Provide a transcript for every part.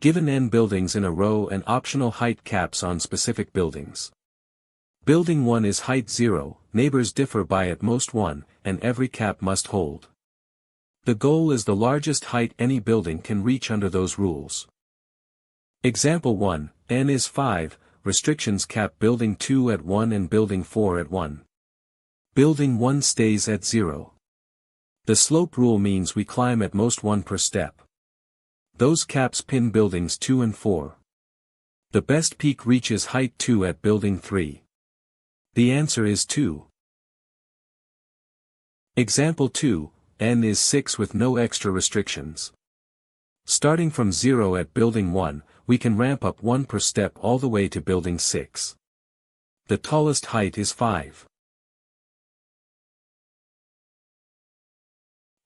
Given n buildings in a row and optional height caps on specific buildings. Building 1 is height 0, neighbors differ by at most 1, and every cap must hold. The goal is the largest height any building can reach under those rules. Example 1, n is 5, restrictions cap building 2 at 1 and building 4 at 1. Building 1 stays at 0. The slope rule means we climb at most 1 per step. Those caps pin buildings 2 and 4. The best peak reaches height 2 at building 3. The answer is 2. Example 2, n is 6 with no extra restrictions. Starting from 0 at building 1, we can ramp up 1 per step all the way to building 6. The tallest height is 5.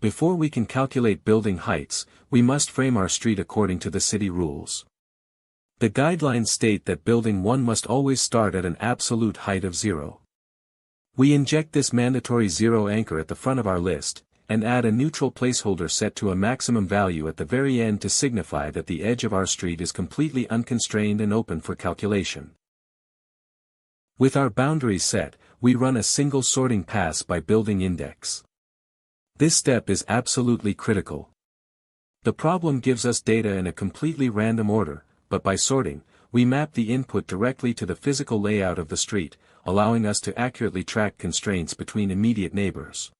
Before we can calculate building heights, we must frame our street according to the city rules. The guidelines state that building 1 must always start at an absolute height of 0. We inject this mandatory 0 anchor at the front of our list, and add a neutral placeholder set to a maximum value at the very end to signify that the edge of our street is completely unconstrained and open for calculation. With our boundaries set, we run a single sorting pass by building index. This step is absolutely critical. The problem gives us data in a completely random order, but by sorting, we map the input directly to the physical layout of the street, allowing us to accurately track constraints between immediate neighbors.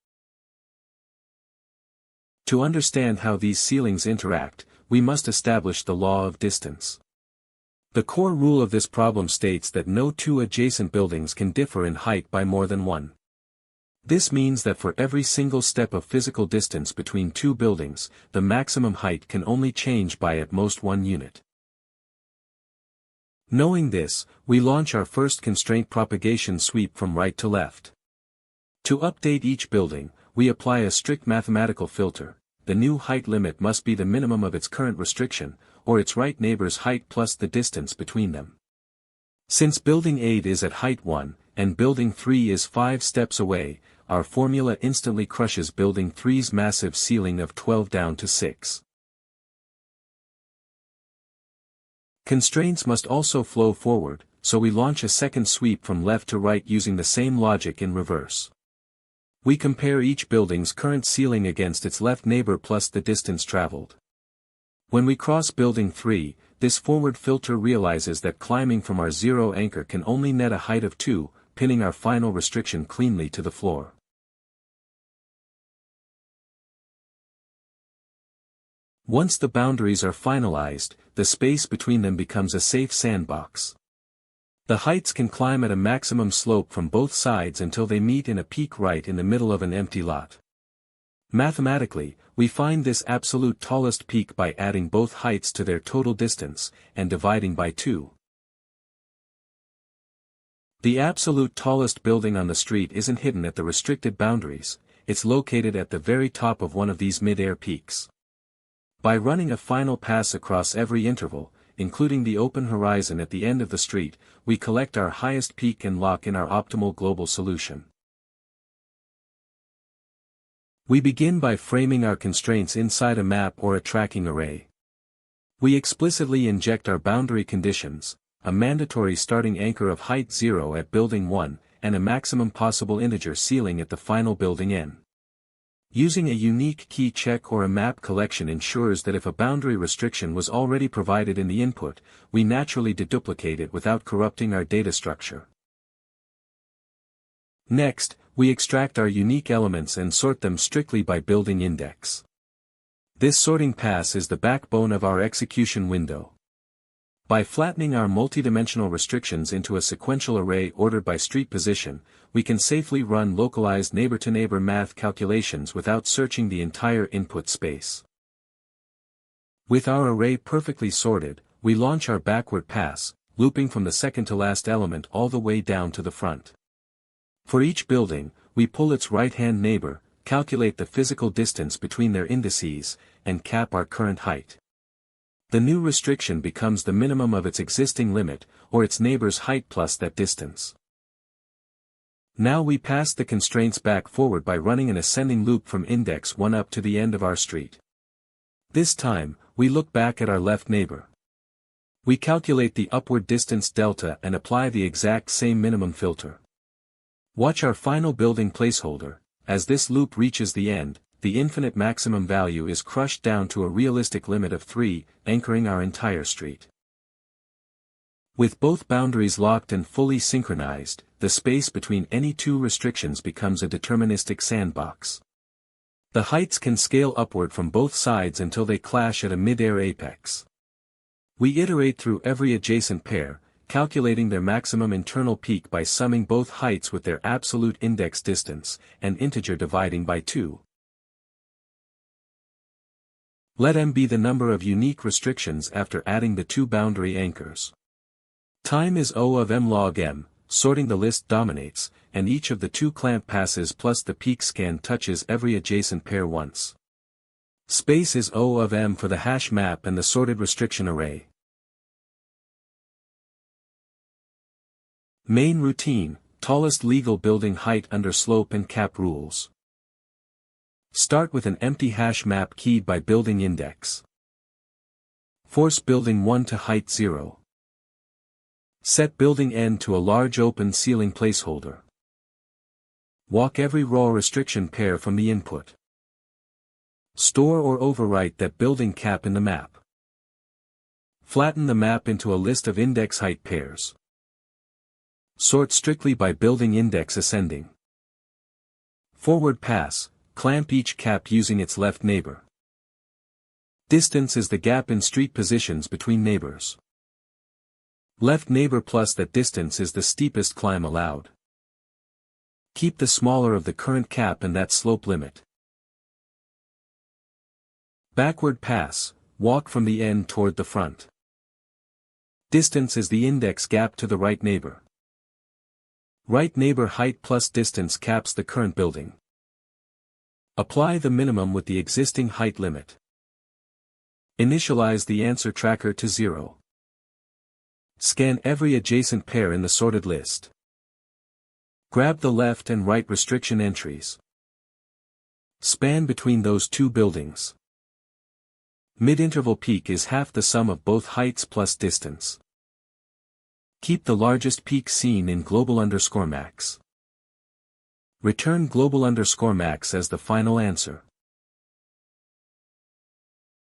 To understand how these ceilings interact, we must establish the law of distance. The core rule of this problem states that no two adjacent buildings can differ in height by more than 1. This means that for every single step of physical distance between two buildings, the maximum height can only change by at most 1 unit. Knowing this, we launch our first constraint propagation sweep from right to left. To update each building, we apply a strict mathematical filter. The new height limit must be the minimum of its current restriction, or its right neighbor's height plus the distance between them. Since building 8 is at height 1, and building 3 is 5 steps away, our formula instantly crushes building 3's massive ceiling of 12 down to 6. Constraints must also flow forward, so we launch a second sweep from left to right using the same logic in reverse. We compare each building's current ceiling against its left neighbor plus the distance traveled. When we cross building 3, this forward filter realizes that climbing from our 0 anchor can only net a height of 2, pinning our final restriction cleanly to the floor. Once the boundaries are finalized, the space between them becomes a safe sandbox. The heights can climb at a maximum slope from both sides until they meet in a peak right in the middle of an empty lot. Mathematically, we find this absolute tallest peak by adding both heights to their total distance, and dividing by 2. The absolute tallest building on the street isn't hidden at the restricted boundaries, it's located at the very top of one of these mid-air peaks. By running a final pass across every interval, including the open horizon at the end of the street, we collect our highest peak and lock in our optimal global solution. We begin by framing our constraints inside a map or a tracking array. We explicitly inject our boundary conditions, a mandatory starting anchor of height 0 at building 1, and a maximum possible integer ceiling at the final building n. Using a unique key check or a map collection ensures that if a boundary restriction was already provided in the input, we naturally deduplicate it without corrupting our data structure. Next, we extract our unique elements and sort them strictly by building index. This sorting pass is the backbone of our execution window. By flattening our multidimensional restrictions into a sequential array ordered by street position, we can safely run localized neighbor-to-neighbor math calculations without searching the entire input space. With our array perfectly sorted, we launch our backward pass, looping from the second to last element all the way down to the front. For each building, we pull its right-hand neighbor, calculate the physical distance between their indices, and cap our current height. The new restriction becomes the minimum of its existing limit, or its neighbor's height plus that distance. Now we pass the constraints back forward by running an ascending loop from index 1 up to the end of our street. This time, we look back at our left neighbor. We calculate the upward distance delta and apply the exact same minimum filter. Watch our final building placeholder. As this loop reaches the end, the infinite maximum value is crushed down to a realistic limit of 3, anchoring our entire street. With both boundaries locked and fully synchronized, the space between any two restrictions becomes a deterministic sandbox. The heights can scale upward from both sides until they clash at a mid-air apex. We iterate through every adjacent pair, calculating their maximum internal peak by summing both heights with their absolute index distance, an integer dividing by 2. Let m be the number of unique restrictions after adding the two boundary anchors. Time is O of m log m, sorting the list dominates, and each of the two clamp passes plus the peak scan touches every adjacent pair once. Space is O of m for the hash map and the sorted restriction array. Main routine, tallest legal building height under slope and cap rules. Start with an empty hash map keyed by building index. Force building 1 to height 0. Set building n to a large open ceiling placeholder. Walk every raw restriction pair from the input. Store or overwrite that building cap in the map. Flatten the map into a list of index height pairs. Sort strictly by building index ascending. Forward pass, clamp each cap using its left neighbor. Distance is the gap in street positions between neighbors. Left neighbor plus that distance is the steepest climb allowed. Keep the smaller of the current cap and that slope limit. Backward pass, walk from the end toward the front. Distance is the index gap to the right neighbor. Right neighbor height plus distance caps the current building. Apply the minimum with the existing height limit. Initialize the answer tracker to 0. Scan every adjacent pair in the sorted list. Grab the left and right restriction entries. Span between those two buildings. Mid-interval peak is half the sum of both heights plus distance. Keep the largest peak seen in global_max. Return global_max as the final answer.